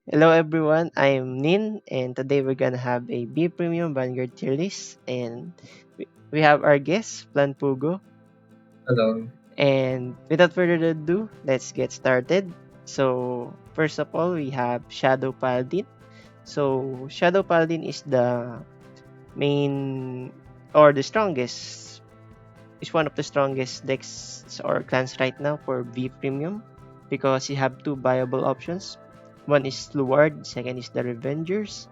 Hello everyone, I'm Nin and today we're gonna have a B Premium Vanguard tier list and we have our guest, Planpugo. Hello. And without further ado, let's get started. So first of all, we have Shadow Paladin. So Shadow Paladin is the main or the strongest, is one of the strongest decks or clans right now for B Premium because you have two viable options. One is Luard, second is the Revengers.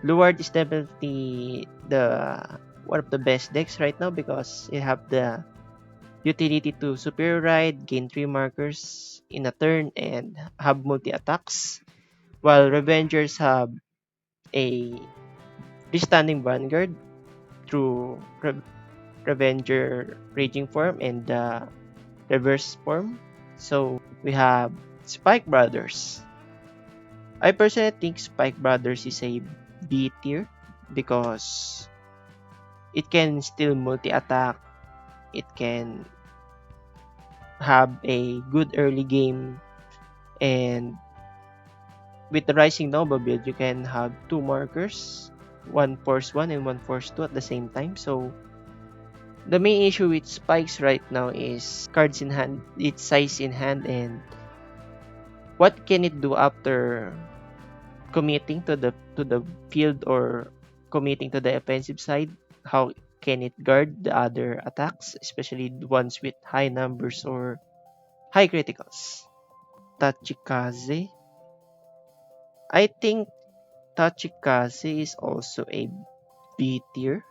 Luard is definitely the one of the best decks right now because you have the utility to superior ride, gain 3 markers in a turn, and have multi attacks. While Revengers have a freestanding Vanguard through Revenger Raging form and the reverse form. So we have Spike Brothers. I personally think Spike Brothers is a B tier because it can still multi-attack, it can have a good early game, and with the Rising Nova build, you can have two markers, one force 1 and one force 2 at the same time. So the main issue with spikes right now is cards in hand, its size in hand, and what can it do after committing to the field or committing to the offensive side. How can it guard the other attacks, especially the ones with high numbers or high criticals? Tachikaze. I think Tachikaze is also a B tier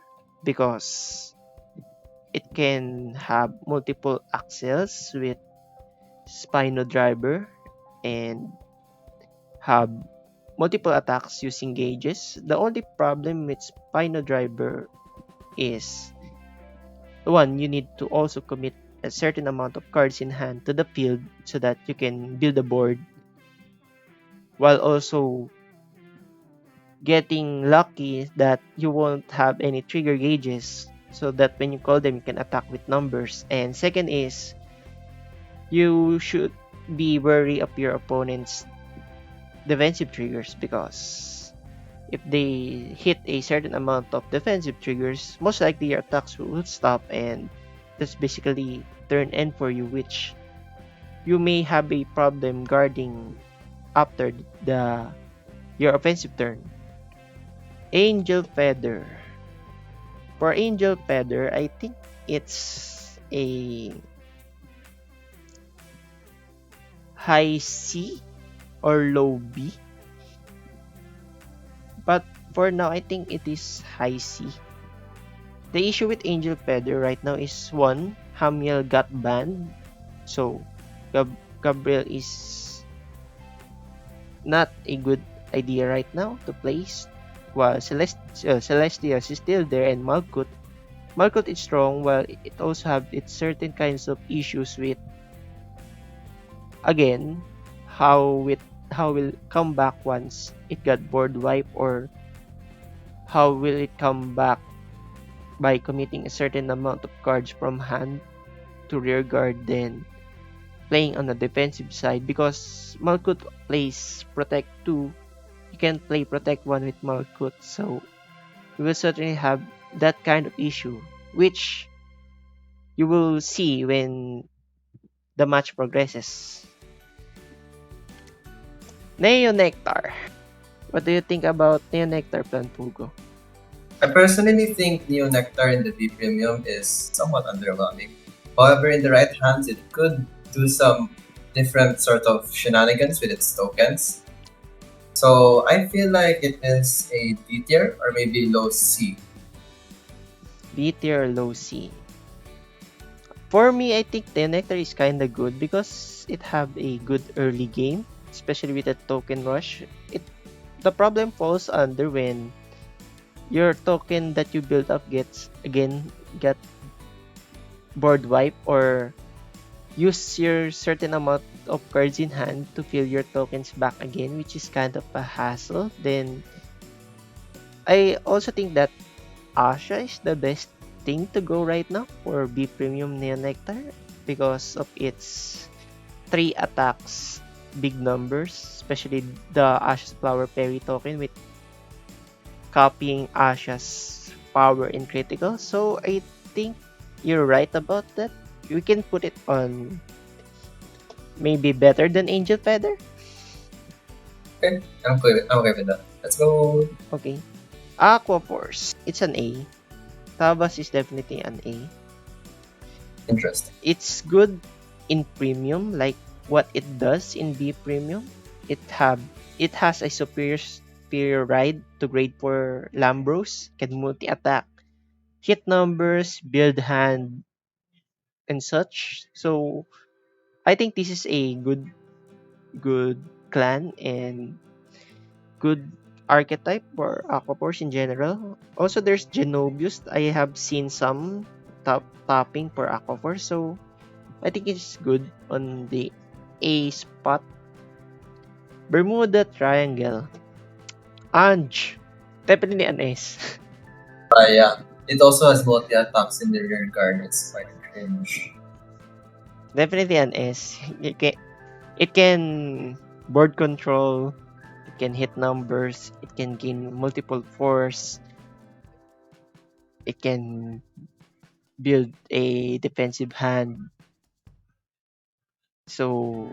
because it can have multiple axles with Spino Driver and have multiple attacks using gauges. The only problem with Spino Driver is one, you need to also commit a certain amount of cards in hand to the field so that you can build a board while also getting lucky that you won't have any trigger gauges so that when you call them you can attack with numbers. And second is you should be wary of your opponent's defensive triggers because if they hit a certain amount of defensive triggers, most likely your attacks will stop and that's basically turn end for you, which you may have a problem guarding after the your offensive turn. Angel Feather. For Angel Feather, I think it's a high C or low B. But for now, I think it is high C. The issue with Angel Feather right now is one, Hamiel got banned. So, Gabriel is not a good idea right now to place. While Celestias is still there and Malkuth. Malkuth is strong while it also have its certain kinds of issues with, again, how will come back once it got board wipe or how will it come back by committing a certain amount of cards from hand to rear guard then playing on the defensive side because Malkuth plays Protect 2. You can play Protect 1 with Malkuth, so you will certainly have that kind of issue, which you will see when the match progresses. Neo Nectar. What do you think about Neo Nectar Planpugo? I personally think Neo Nectar in the B Premium is somewhat underwhelming. However, in the right hands, it could do some different sort of shenanigans with its tokens. So I feel like it is a D tier or maybe low C. B tier or low C? For me, I think Neo Nectar is kinda good because it have a good early game, especially with the token rush. The problem falls under when your token that you build up gets again get board wipe or use your certain amount of cards in hand to fill your tokens back again, which is kind of a hassle. Then I also think that Asha is the best thing to go right now for B Premium Neo Nectar because of its 3 attacks, big numbers, especially the Asha's Flower Fairy token with copying Asha's power in critical. So I think you're right about that. We can put it on maybe better than Angel Feather. Okay, I'm okay with that. Let's go. Okay. Aqua Force. It's an A. Tabas is definitely an A. Interesting. It's good in premium, like what it does in B premium. It has a superior ride to grade 4 Lambros, can multi-attack, hit numbers, build hand, and such. So I think this is a good clan and good archetype for Aquaforce in general. Also, there's Genobius. I have seen some topping for Aquaforce, so I think it's good on the A spot. Bermuda Triangle. Ange. Definitely an S. Yeah. It also has multi attacks in the rear guard. It's quite cringe. Definitely an S. It can board control. It can hit numbers. It can gain multiple force. It can build a defensive hand. So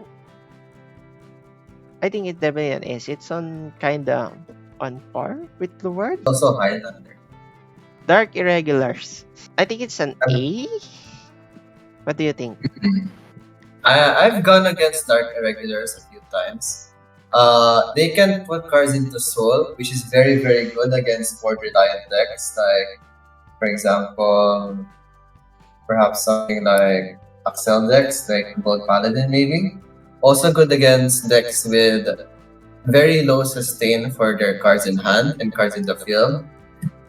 I think it's definitely an S. It's on kinda on par with Luard. Also Highlander. Dark Irregulars. I think it's an A. What do you think? I've gone against Dark Irregulars a few times. They can put cards into Soul, which is very, very good against board reliant decks. Like, for example, perhaps something like Axel decks, like Gold Paladin, maybe. Also good against decks with very low sustain for their cards in hand and cards in the field.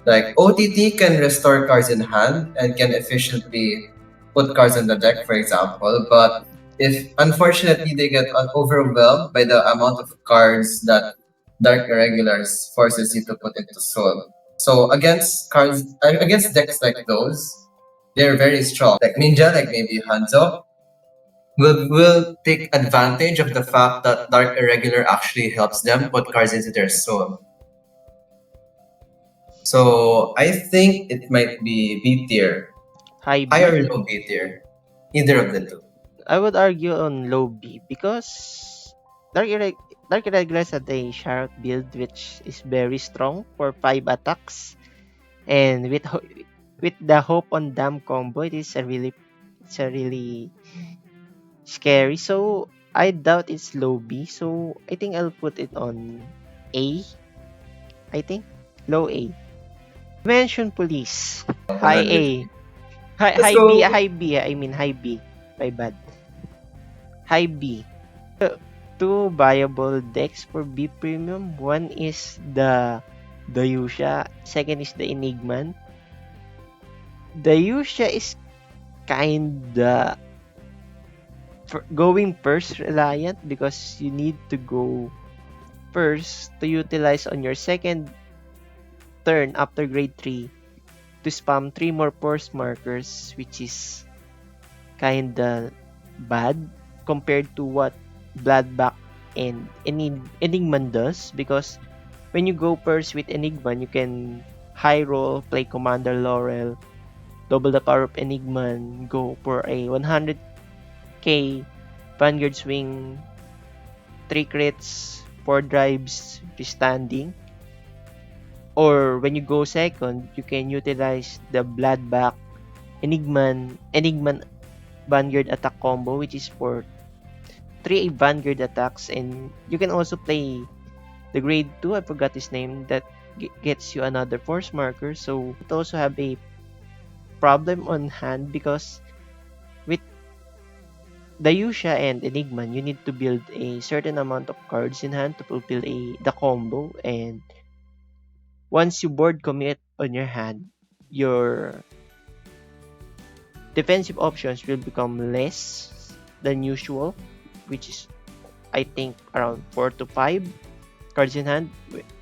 Like OTT can restore cards in hand and can efficiently put cards on the deck, for example. But if unfortunately they get overwhelmed by the amount of cards that Dark Irregulars forces you to put into Soul. So against decks like those, they're very strong. Like Ninja, like maybe Hanzo, will take advantage of the fact that Dark Irregular actually helps them put cards into their Soul. So I think it might be B tier. High B. High or low B tier. Either of the two. I would argue on low B because Dark Irregulars had a Shark build which is very strong for 5 attacks, and with the Hope on Dam combo, it's a really scary. So I doubt it's low B. So I think I'll put it on A. I think low A. Mention Police. High A. Let's go. High B. I mean high B. My bad. High B. Two viable decks for B Premium. One is the Yusha. Second is the Enigman. The Yusha is kinda going first reliant because you need to go first to utilize on your second turn after grade 3 to spam 3 more force markers, which is kinda bad compared to what Bloodback and Enigman does, because when you go first with Enigman, you can high roll, play Commander Laurel, double the power of Enigman, go for a 100k Vanguard swing, 3 crits, 4 drives, standing. Or when you go second, you can utilize the Bloodback Enigman Vanguard attack combo, which is for 3 Vanguard attacks, and you can also play the grade 2, I forgot his name, that gets you another force marker. So it also have a problem on hand because with the Yusha and Enigman, you need to build a certain amount of cards in hand to fulfill the combo, and once you board commit on your hand, your defensive options will become less than usual, which is I think around 4 to 5 cards in hand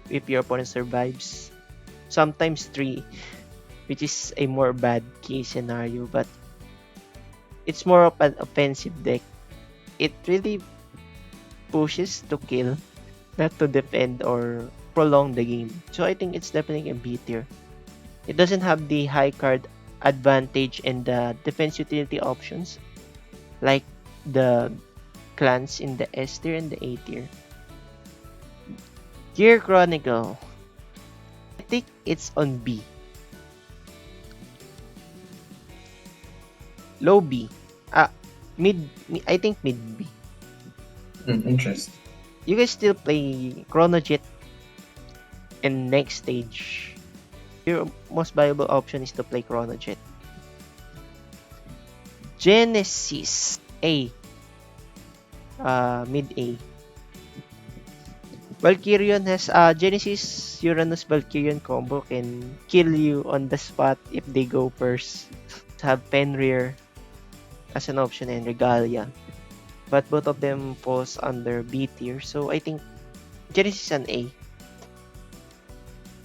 if your opponent survives. Sometimes 3, which is a more bad case scenario, but it's more of an offensive deck it really pushes to kill, not to defend or prolong the game. So I think it's definitely a B tier. It doesn't have the high card advantage and the defense utility options like the clans in the S tier and the A tier. Gear Chronicle. I think it's on B. Low B. Ah, I think mid B. Interesting. You can still play Chronojet in next stage. Your most viable option is to play Chronojet. Genesis A. Mid A. Valkyrion has Genesis Uranus Valkyrion combo can kill you on the spot if they go first. Have Fenrir as an option and Regalia. But both of them falls under B tier. So I think Genesis is an A.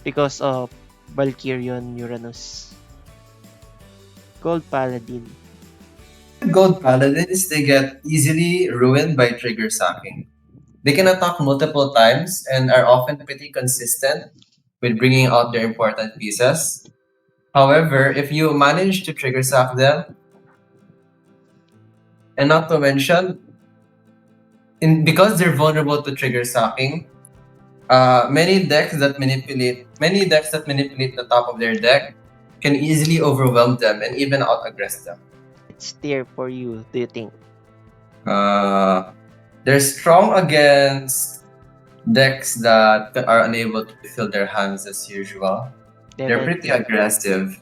Because of Valkyrion Uranus. Gold Paladin. Gold Paladins, they get easily ruined by trigger sacking. They can attack multiple times and are often pretty consistent with bringing out their important pieces. However, if you manage to trigger sack them, and not to mention, because they're vulnerable to trigger sacking, many decks that manipulate the top of their deck can easily overwhelm them and even out aggress them. It's tier for you, do you think? They're strong against decks that are unable to fill their hands as usual. They're pretty Definitely. aggressive.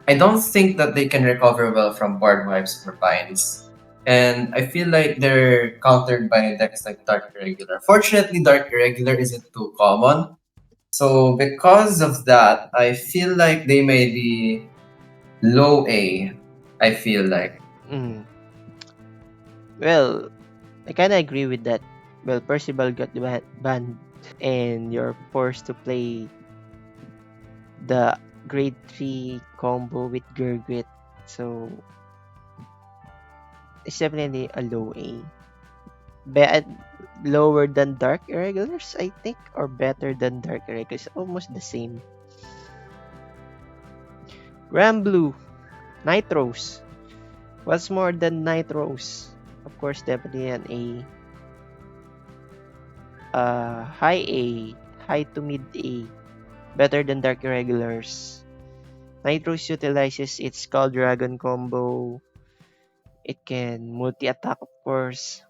I don't think that they can recover well from board wipes or binds. And I feel like they're countered by decks like Dark Irregular. Fortunately, Dark Irregular isn't too common. So because of that, I feel like they may be low A. I feel like. Mm. Well, I kinda agree with that. Well, Percival got banned and you're forced to play the grade 3 combo with Gurgit. So it's definitely a low A. Lower than Dark Irregulars, I think, or better than Dark Irregulars. Almost the same. Granblue, Nitros. What's more than Nitros? Of course, definitely an A. High A, high to mid A. Better than Dark Irregulars. Nitros utilizes its Skull Dragon combo. It can multi-attack, of course.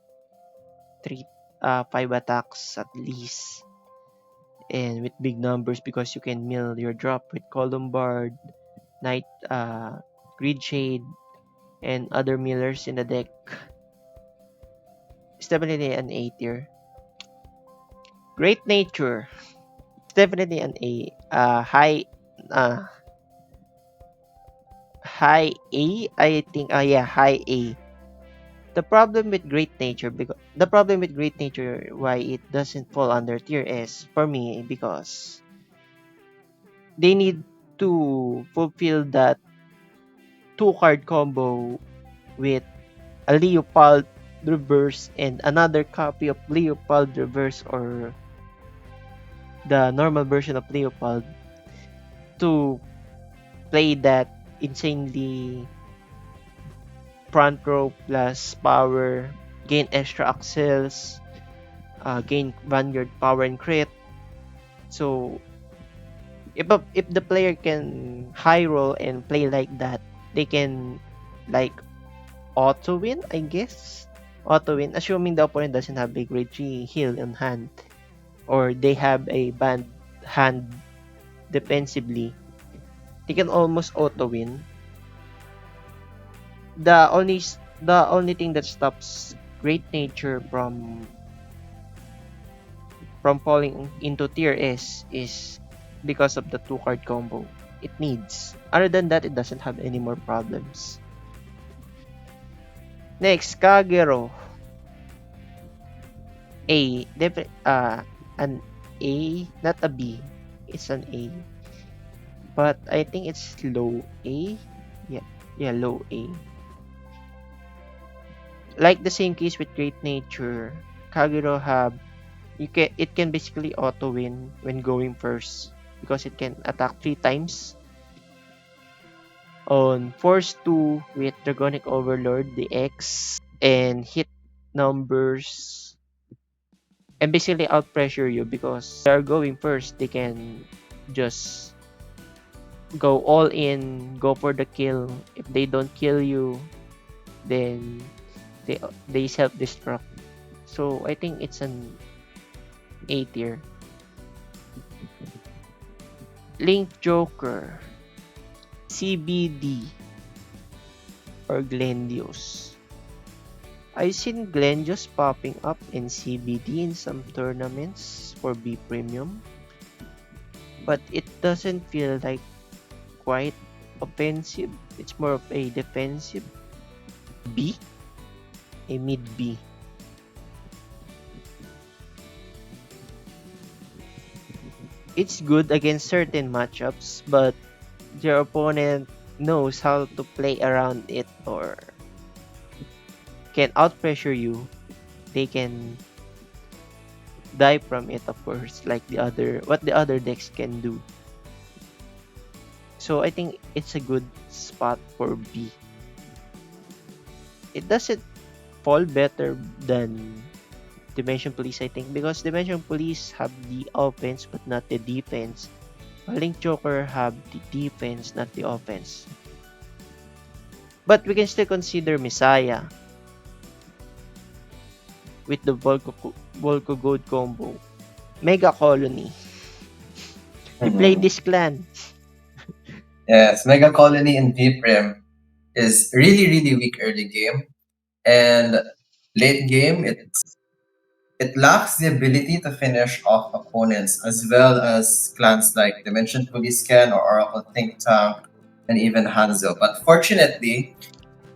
5 attacks at least. And with big numbers because you can mill your drop with Columbard, Night, Grid Shade, and other millers in the deck. It's definitely an A tier. Great Nature. It's definitely an A. Uh, high A, I think. Yeah, high A. The problem with Great Nature, why it doesn't fall under tier S for me, because they need to fulfill that 2-card combo with a Leopold reverse and another copy of Leopold reverse or the normal version of Leopold to play that insanely front row plus power, gain extra axles, gain Vanguard power and crit. So if the player can high roll and play like that, they can like auto win, I guess. Auto win, assuming the opponent doesn't have a grade 3 heal on hand, or they have a banned hand defensively. They can almost auto win. The only thing that stops Great Nature from falling into tier S is because of the 2-card combo it needs. Other than that, it doesn't have any more problems. Next, Kagero. An A, not a B. It's an A. But I think it's low A. Yeah, low A. Like the same case with Great Nature, Kagero have it can basically auto win when going first because it can attack 3 times on Force 2 with Dragonic Overlord, the X, and hit numbers and basically out pressure you because they are going first. They can just go all in, go for the kill. If they don't kill you, then they self destruct. So I think it's an A tier. Link Joker, CBD, or Glendios. I've seen Glendios popping up in CBD in some tournaments for B Premium, but it doesn't feel like quite offensive. It's more of a defensive B, a mid B. It's good against certain matchups, but your opponent knows how to play around it or can outpressure you. They can die from it, of course, like the other decks can do. So I think it's a good spot for B. It doesn't fall better than Dimension Police, I think, because Dimension Police have the offense but not the defense. While Link Joker have the defense, not the offense. But we can still consider Messiah with the Volco Gold combo. Mega Colony. We played this clan. Yes, Mega Colony in Vprim is really, really weak early game. And late game, it lacks the ability to finish off opponents, as well as clans like Dimension Police Can or Oracle Think Tank, and even Hanzo. But fortunately,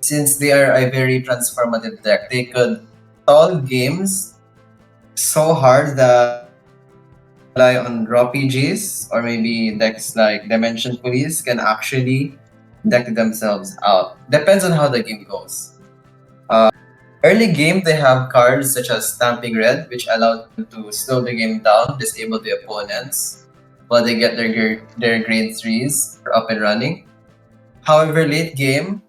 since they are a very transformative deck, they could stall games so hard that rely on draw PGs or maybe decks like Dimension Police can actually deck themselves out. Depends on how the game goes. Early game, they have cards such as Stamping Red, which allow them to slow the game down, disable the opponents, while they get their grade 3s up and running. However, late game,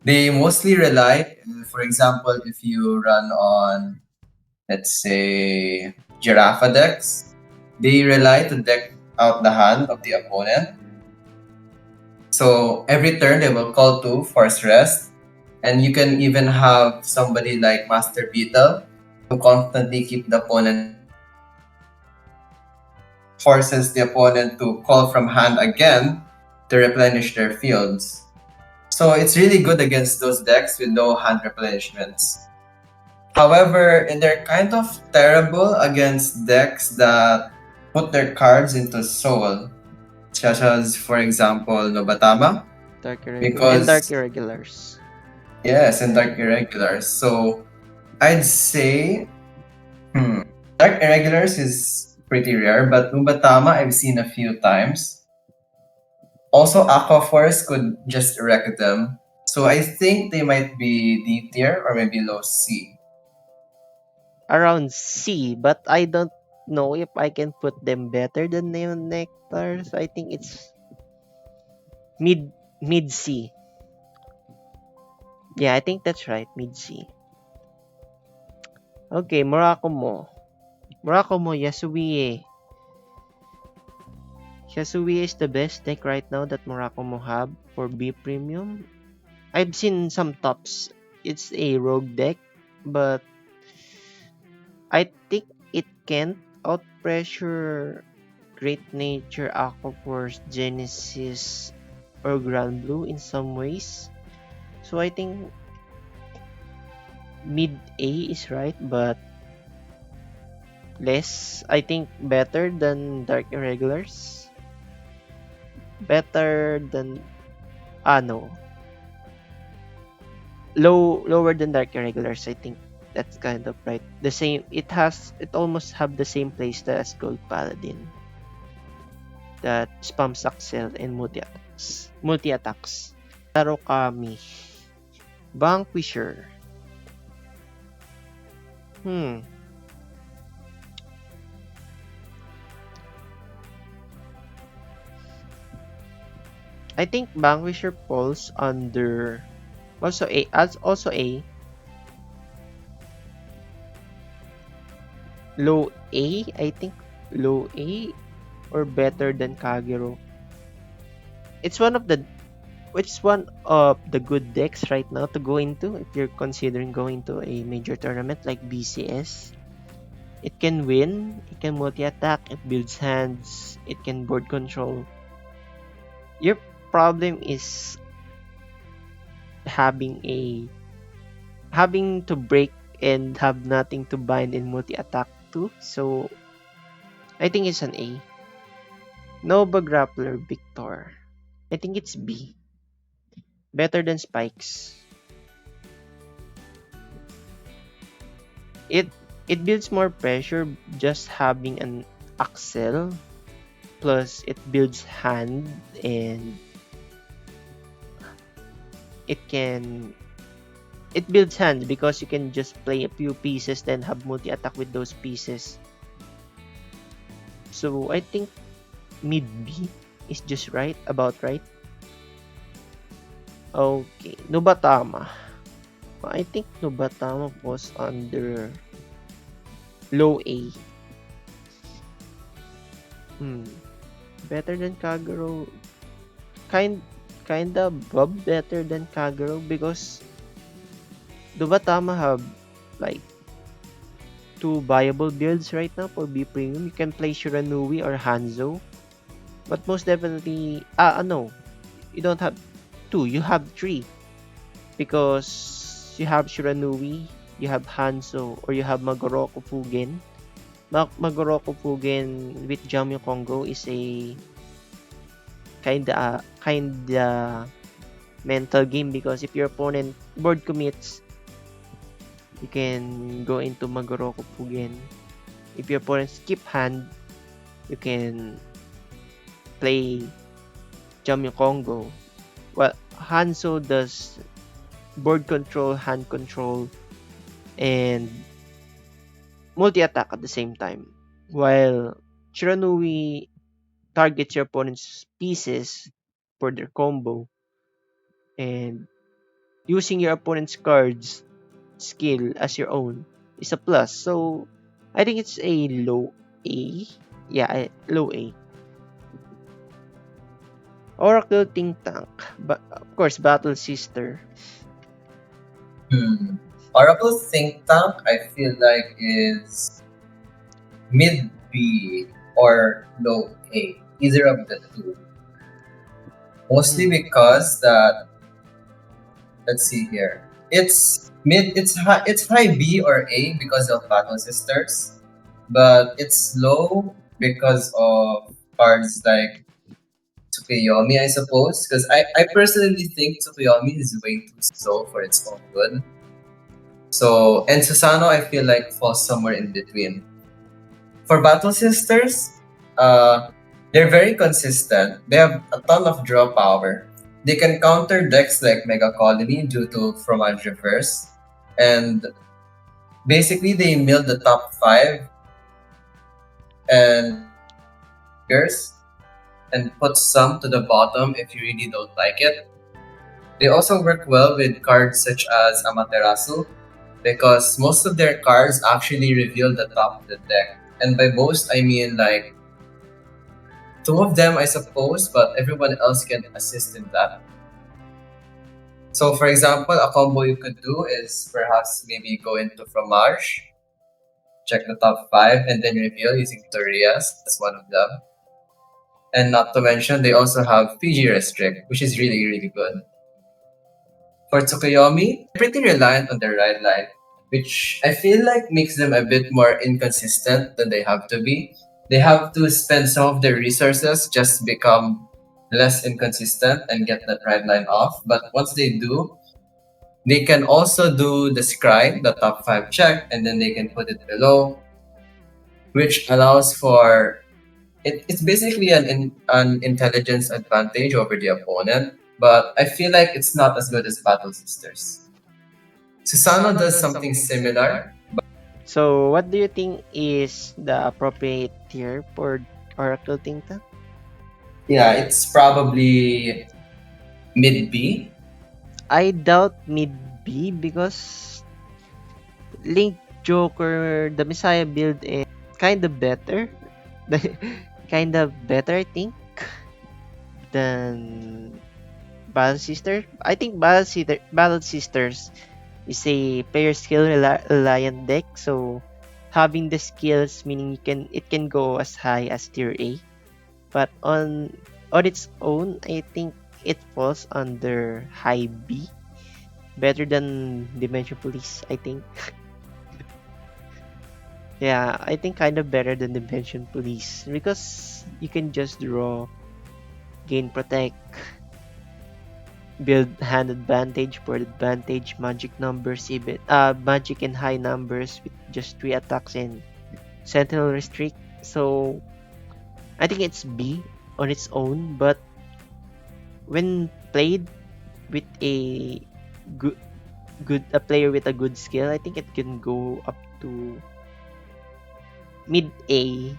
they mostly rely, for example, if you run on, let's say, Giraffe decks, they rely to deck out the hand of the opponent. So every turn, they will call to Force Rest, and you can even have somebody like Master Beetle to constantly keep the opponent, forces the opponent to call from hand again to replenish their fields. So it's really good against those decks with no hand replenishments. However, they're kind of terrible against decks that put their cards into soul, such as, for example, Nubatama. And Dark Because, Irregulars. yes, and Dark Irregulars. So I'd say Dark Irregulars is pretty rare, but Nubatama I've seen a few times. Also, Aqua Force could just wreck them. So I think they might be D tier or maybe low C. Around C, but I don't know if I can put them better than Neon Nectar. So I think it's mid C. Yeah, I think that's right, mid C. Okay, Murakumo. Murakumo Yasui. Yasui is the best deck right now that Murakumo have for B Premium. I've seen some tops. It's a rogue deck, but I think it can't outpressure Great Nature, Aqua Force, Genesis, or Granblue in some ways. So I think mid A is right, but less. I think better than Dark Irregulars. Better than no. Lower than Dark Irregulars. I think that's kind of right. The same. It almost have the same playstyle as Gold Paladin. That spams Axel and multi attacks. Tarokami. Vanquisher. Hmm. I think Vanquisher falls under also A, as also A, low A, I think low A or better than Kagero. It's one of the It's one of the good decks right now to go into if you're considering going to a major tournament like BCS. It can win, it can multi-attack, it builds hands, it can board control. Your problem is having a having to break and have nothing to bind in multi-attack too. So I think it's an A. Nova Grappler Victor. I think it's B. Better than Spikes. It it builds more pressure just having an Axel, plus it builds hand, and it can it builds hand because you can just play a few pieces then have multi attack with those pieces. So I think mid B is just right. Okay, Nubatama. I think Nubatama was under low A. Hmm. Better than Kagero. Kinda better than Kagero because Nubatama have like two viable builds right now for B Premium. You can play Shiranui or Hanzo. But most definitely, no. You don't have two, you have three. Because you have Shiranui, you have Hanzo, or you have Magoroku Fugen. Magoroku Fugen with Jamyo Kongo is a kinda mental game because if your opponent board commits, you can go into Magoroku Fugen. If your opponent skip hand, you can play Jamyo Kongo. Well, Hanzo does board control, hand control, and multi-attack at the same time. While Shiranui targets your opponent's pieces for their combo, and using your opponent's cards skill as your own is a plus. So I think it's a low A. Yeah, low A. Oracle Think Tank, but of course Battle Sister. Oracle Think Tank, I feel like is mid B or low A, either of the two. Mostly Hmm. because that, let's see here, it's high B or A because of Battle Sisters, but it's low because of cards like Tsukuyomi, I suppose. Because I personally think Tsukuyomi is way too slow for its own good. So, and Susano, I feel like falls somewhere in between. For Battle Sisters, they're very consistent. They have a ton of draw power. They can counter decks like Mega Colony due to Fromage Reverse. And basically, they mill the top 5 and and put some to the bottom if you really don't like it. They also work well with cards such as Amaterasu because most of their cards actually reveal the top of the deck. And by most, I mean like two of them, I suppose, but everyone else can assist in that. So, for example, a combo you could do is perhaps maybe go into Fromage, check the top 5, and then reveal using Torias. That's one of them. And not to mention, they also have PG Restrict, which is really, really good. For Tsukuyomi, pretty reliant on their ride line, which I feel like makes them a bit more inconsistent than they have to be. They have to spend some of their resources just to become less inconsistent and get that ride line off. But once they do, they can also do the scry, the top 5 check, and then they can put it below, which allows for it's basically an intelligence advantage over the opponent, but I feel like it's not as good as Battle Sisters. Susano does something similar. So, what do you think is the appropriate tier for Oracle Tinta? Yeah, it's probably mid B. I doubt mid B because Link Joker, the Messiah build is kind of better. Kind of better, I think, than Battle Sister. I think Battle Sisters is a player skill reliant deck, so having the skills meaning it can go as high as tier A. But on its own, I think it falls under high B. Better than Dimension Police, I think. Yeah, I think kind of better than Dimension Police because you can just draw, gain protect, build hand advantage, board advantage, magic numbers, even magic and high numbers with just 3 attacks and sentinel restrict. So I think it's B on its own, but when played with good a player with a good skill, I think it can go up to mid A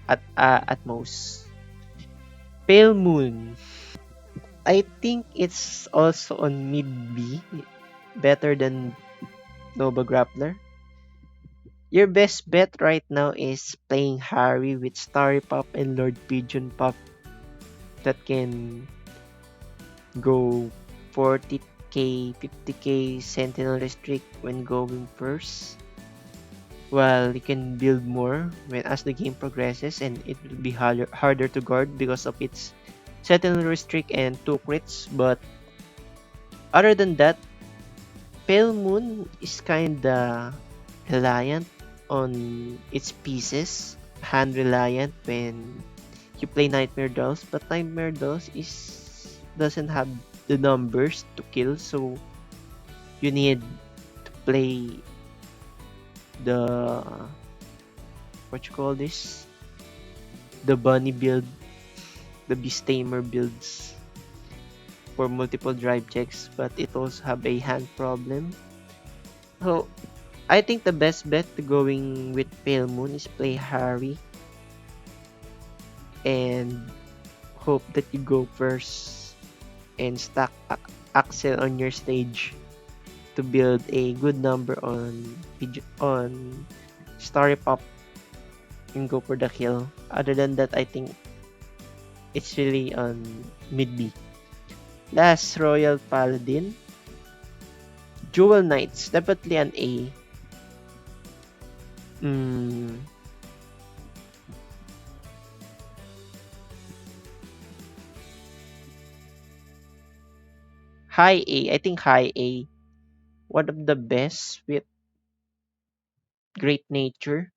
at most. Pale Moon, I think it's also on mid B, better than Nova Grappler. Your best bet right now is playing Harry with Starry Pop and Lord Pigeon Pop that can go 40k, 50k Sentinel Restrict when going first. While you can build more when as the game progresses and it will be harder to guard because of its Sentinel Restrict and 2 crits. But other than that, Pale Moon is kinda reliant on its pieces, hand reliant when you play Nightmare Dolls, but Nightmare Dolls is doesn't have the numbers to kill, so you need to play the what you call this? The bunny build, the beast tamer builds for multiple drive checks, but it also have a hand problem. So I think the best bet to going with Pale Moon is play Harry and hope that you go first and stack Axel on your stage to build a good number on Starry Pop and go for the kill. Other than that, I think it's really on mid B. Last Royal Paladin, Jewel Knights, definitely an A. Mm, high A, I think high A. One of the best with great nature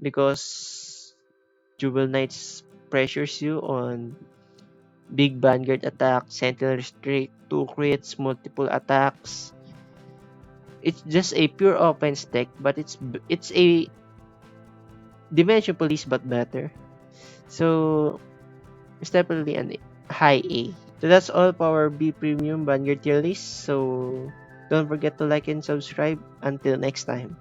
because Jewel Knights pressures you on big Vanguard attack, Sentinel Restrict, 2 crits, multiple attacks. It's just a pure offense deck, but it's a Dimension Police but better. So it's definitely an high A. So that's all for our B Premium Vanguard tier list. So don't forget to like and subscribe. Until next time.